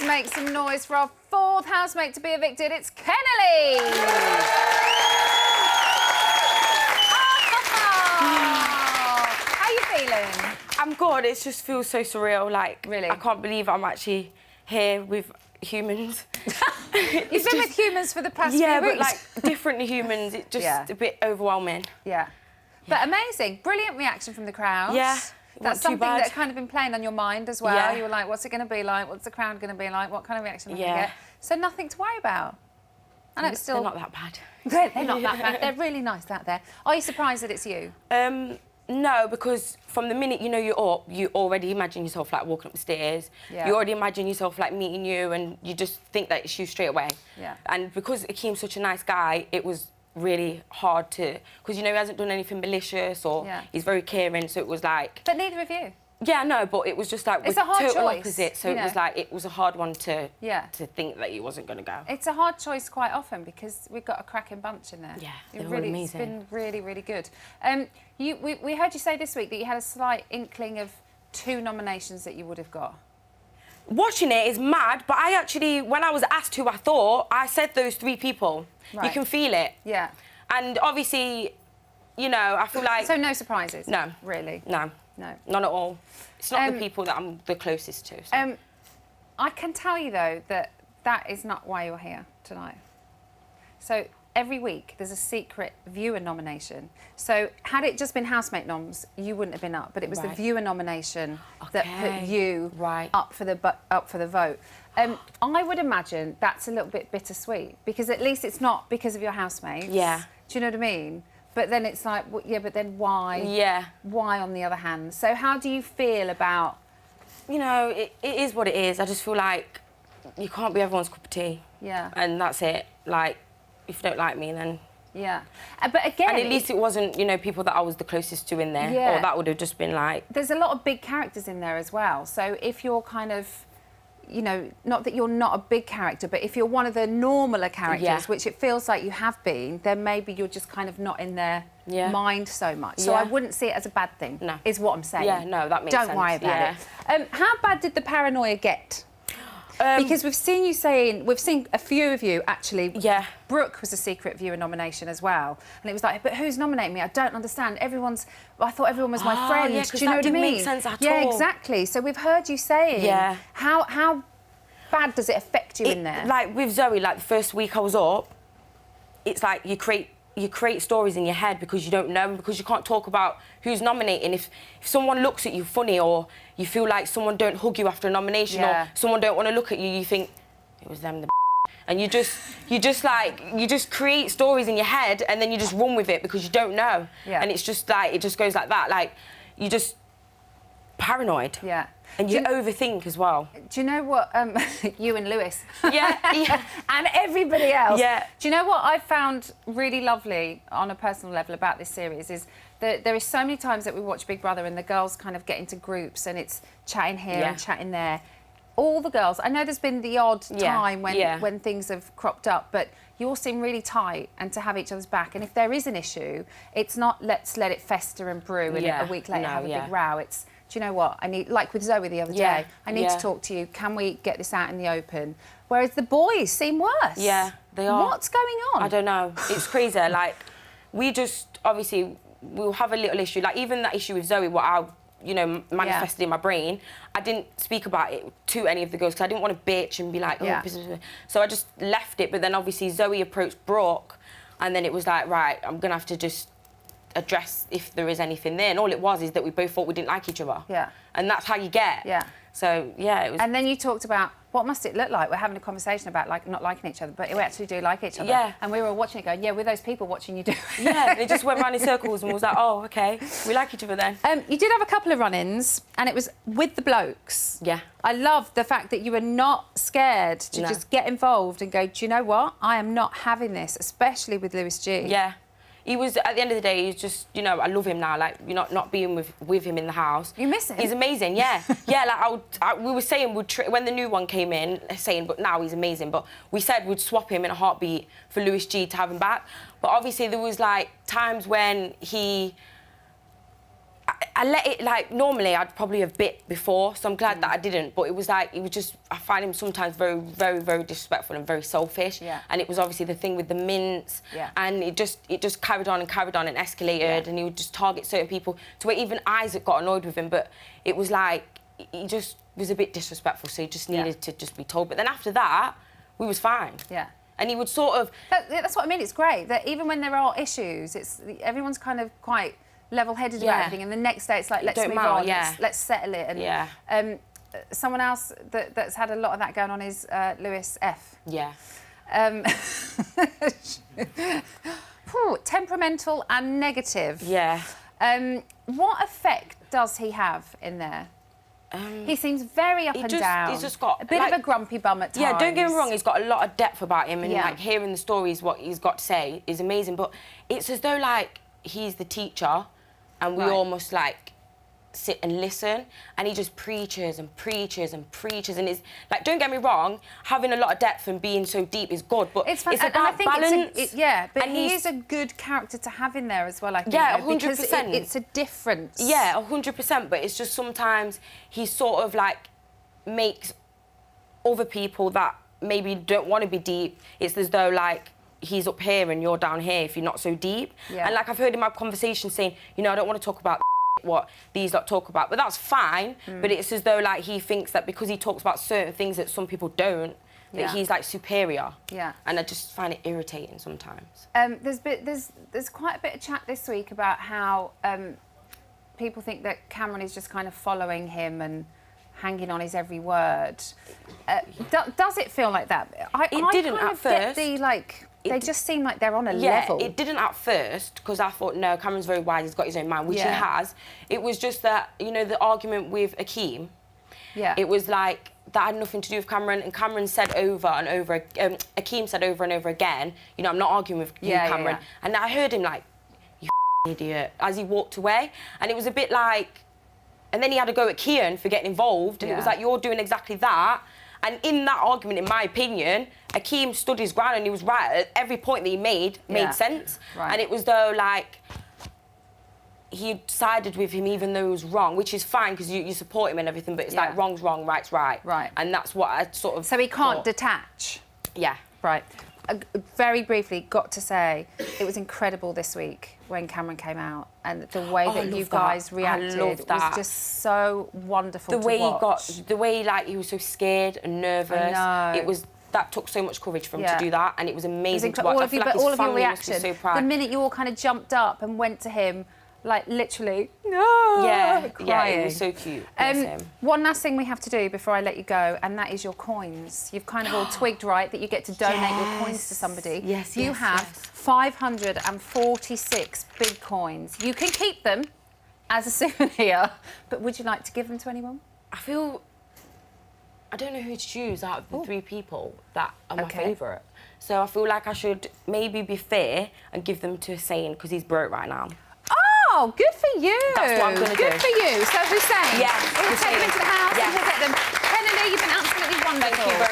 make some noise for our fourth housemate to be evicted. It's Kenaley! How are you feeling? I'm good. It just feels so surreal. Like, really? I can't believe I'm actually here with humans. You've been with humans for the past few weeks. Yeah, but like different humans. It's just a bit overwhelming. Yeah. But amazing. Brilliant reaction from the crowd. Yeah. That's something that had kind of been playing on your mind as well. Yeah. You were like, what's it going to be like? What's the crowd going to be like? What kind of reaction am I going to Yeah. get? So nothing to worry about. I know it's still... They're not that bad. They're not that bad. They're really nice out there. Are you surprised that it's you? No, because from the minute you know you're up, you already imagine yourself like walking up the stairs. Yeah. You already imagine yourself like meeting you, and you just think that it's you straight away. Yeah. And because Akeem's such a nice guy, it was really hard to, because you know he hasn't done anything malicious or he's very caring, so it was like. But neither of you. Yeah, no, but it was just like it's we're a hard total choice, opposite, so it was like it was a hard one to think that he wasn't going to go. It's a hard choice quite often because we've got a cracking bunch in there. Yeah, they're really amazing. It's been really, really good. We heard you say this week that you had a slight inkling of 2 nominations that you would have got. Watching it is mad, but I actually, when I was asked who I thought, I said those 3 people. Right. You can feel it. Yeah. And obviously, you know, I feel like... So no surprises? No. Really? No. No. None at all. It's not the people that I'm the closest to. So. I can tell you, though, that that is not why you're here tonight. So every week there's a secret viewer nomination. So had it just been housemate noms, you wouldn't have been up, but it was the viewer nomination that put you up for the vote. I would imagine that's a little bit bittersweet because at least it's not because of your housemates. Yeah. Do you know what I mean? But then it's like, well, yeah, but then why? Yeah. Why on the other hand? So how do you feel about... You know, it is what it is. I just feel like you can't be everyone's cup of tea. Yeah. And that's it. Like, if you don't like me, then... Yeah. But again... And at least it wasn't, you know, people that I was the closest to in there. Yeah. Or that would have just been like... There's a lot of big characters in there as well. So if you're kind of... You know, not that you're not a big character, but if you're one of the normaler characters, which it feels like you have been, then maybe you're just kind of not in their mind so much. So I wouldn't see it as a bad thing, is what I'm saying. Yeah, no, that makes sense. Don't worry about it. How bad did the paranoia get? Because we've seen you saying, we've seen a few of you actually. Yeah. Brooke was a secret viewer nomination as well. And it was like, but who's nominating me? I don't understand. I thought everyone was my friend. Yeah, do you know what I mean? Make sense at all. Yeah, exactly. So we've heard you saying, how bad does it affect you in there? Like with Zoe, like the first week I was up, it's like you create stories in your head because you don't know, because you can't talk about who's nominating. If someone looks at you funny, or you feel like someone don't hug you after a nomination, or someone don't want to look at you, you think it was them, and you just create stories in your head, and then you just run with it because you don't know. Yeah. And it's just like it just goes like that. Like you just paranoid. Yeah. And you overthink as well. Do you know what, you and Lewis. Yeah. And everybody else. Yeah. Do you know what I found really lovely on a personal level about this series is that there is so many times that we watch Big Brother and the girls kind of get into groups and it's chatting here and chatting there. All the girls, I know there's been the odd time when things have cropped up, but you all seem really tight and to have each other's back. And if there is an issue, it's not let's let it fester and brew and a week later have a big row. It's, do you know what? I need, like with Zoe the other day, I need to talk to you. Can we get this out in the open? Whereas the boys seem worse. Yeah, they are. What's going on? I don't know. It's crazy. Like, we just, obviously, we'll have a little issue. Like, even that issue with Zoe, what I, you know, manifested in my brain, I didn't speak about it to any of the girls because I didn't want to bitch and be like, oh, so I just left it. But then, obviously, Zoe approached Brooke, and then it was like, right, I'm going to have to just address if there is anything there, and all it was is that we both thought we didn't like each other. Yeah. And that's how you get. Yeah. So yeah, it was. And then you talked about what must it look like? We're having a conversation about like not liking each other, but we actually do like each other. Yeah. And we were all watching it going, yeah, we're those people watching you do it. Yeah. They just went round in circles and was like, oh, okay, we like each other then. You did have a couple of run-ins, and it was with the blokes. Yeah. I love the fact that you were not scared to just get involved and go, do you know what? I am not having this, especially with Lewis G. Yeah. He was, at the end of the day, he's just, you know, I love him now. Like, you're not being with him in the house. You miss him? He's amazing, yeah. Yeah, like, we were saying, when the new one came in, but now he's amazing, but we said we'd swap him in a heartbeat for Lewis G to have him back. But obviously there was, like, times when he... I let it, like, normally I'd probably have bit before, so I'm glad that I didn't. But it was like, I find him sometimes very, very, very disrespectful and very selfish. Yeah. And it was obviously the thing with the mints. Yeah. And it just carried on and escalated. Yeah. And he would just target certain people to where even Isaac got annoyed with him. But it was like, he just was a bit disrespectful, so he just needed to just be told. But then after that, we was fine. Yeah. And he would sort of... That's what I mean, it's great that even when there are issues, everyone's kind of quite level-headed about everything, and the next day it's like, let's move on, let's settle it. And someone else that's had a lot of that going on is Lewis F. Yeah. Temperamental and negative. Yeah. What effect does he have in there? He seems very up and down. He's just got a bit of a grumpy bum at times. Yeah, don't get me wrong, he's got a lot of depth about him, and like hearing the stories, what he's got to say is amazing. But it's as though like he's the teacher, and we almost like sit and listen, and he just preaches and preaches and preaches, and it's like, don't get me wrong, having a lot of depth and being so deep is good, but it's about balance. But he is a good character to have in there as well, I think. Yeah, 100%. Because it's a difference. Yeah, 100%, but it's just sometimes he sort of like makes other people that maybe don't want to be deep, it's as though like he's up here and you're down here if you're not so deep. Yeah. And like I've heard in my conversation saying, you know, I don't want to talk about what these lot talk about, but that's fine. But it's as though like he thinks that because he talks about certain things that some people don't, that he's like superior. Yeah. And I just find it irritating sometimes. There's quite a bit of chat this week about how people think that Cameron is just kind of following him and hanging on his every word. Does it feel like that? It didn't at first. They just seem like they're on a yeah, level. It didn't at first, because I thought, no, Cameron's very wise, he's got his own mind, which he has. It was just that, you know, the argument with Akeem, it was like, that had nothing to do with Cameron, and Cameron said over and over, Akeem said over and over again, you know, I'm not arguing with you, Cameron. And I heard him like, you idiot, as he walked away. And it was a bit like, and then he had to go at Kian for getting involved, and it was like, you're doing exactly that. And in that argument, in my opinion, Akeem stood his ground and he was right. Every point that he made sense. Right. And it was though, like, he sided with him even though he was wrong, which is fine because you support him and everything, but it's like wrong's wrong, right's right. Right. And that's what I sort of So he can't detach? Yeah. Right. Very briefly, got to say, it was incredible this week when Cameron came out, and the way that you guys reacted was just so wonderful to watch. The way like he was so scared and nervous. That took so much courage for him to do that, and it was amazing to watch. All of your reaction. So proud. The minute you all kind of jumped up and went to him, like literally, crying. Yeah, it was so cute. One last thing we have to do before I let you go, and that is your coins. You've kind of all twigged, right, that you get to donate your coins to somebody. Yes, you have 546 big coins. You can keep them as a souvenir, but would you like to give them to anyone? I don't know who to choose out of the three people that are my favourite. So I feel like I should maybe be fair and give them to Hussein because he's broke right now. Oh, good for you. That's what I'm going to do. Good for you. So Hussein, yeah, we'll take them into the house and we'll get them. Kenaley, you've been absolutely wonderful. Thank you very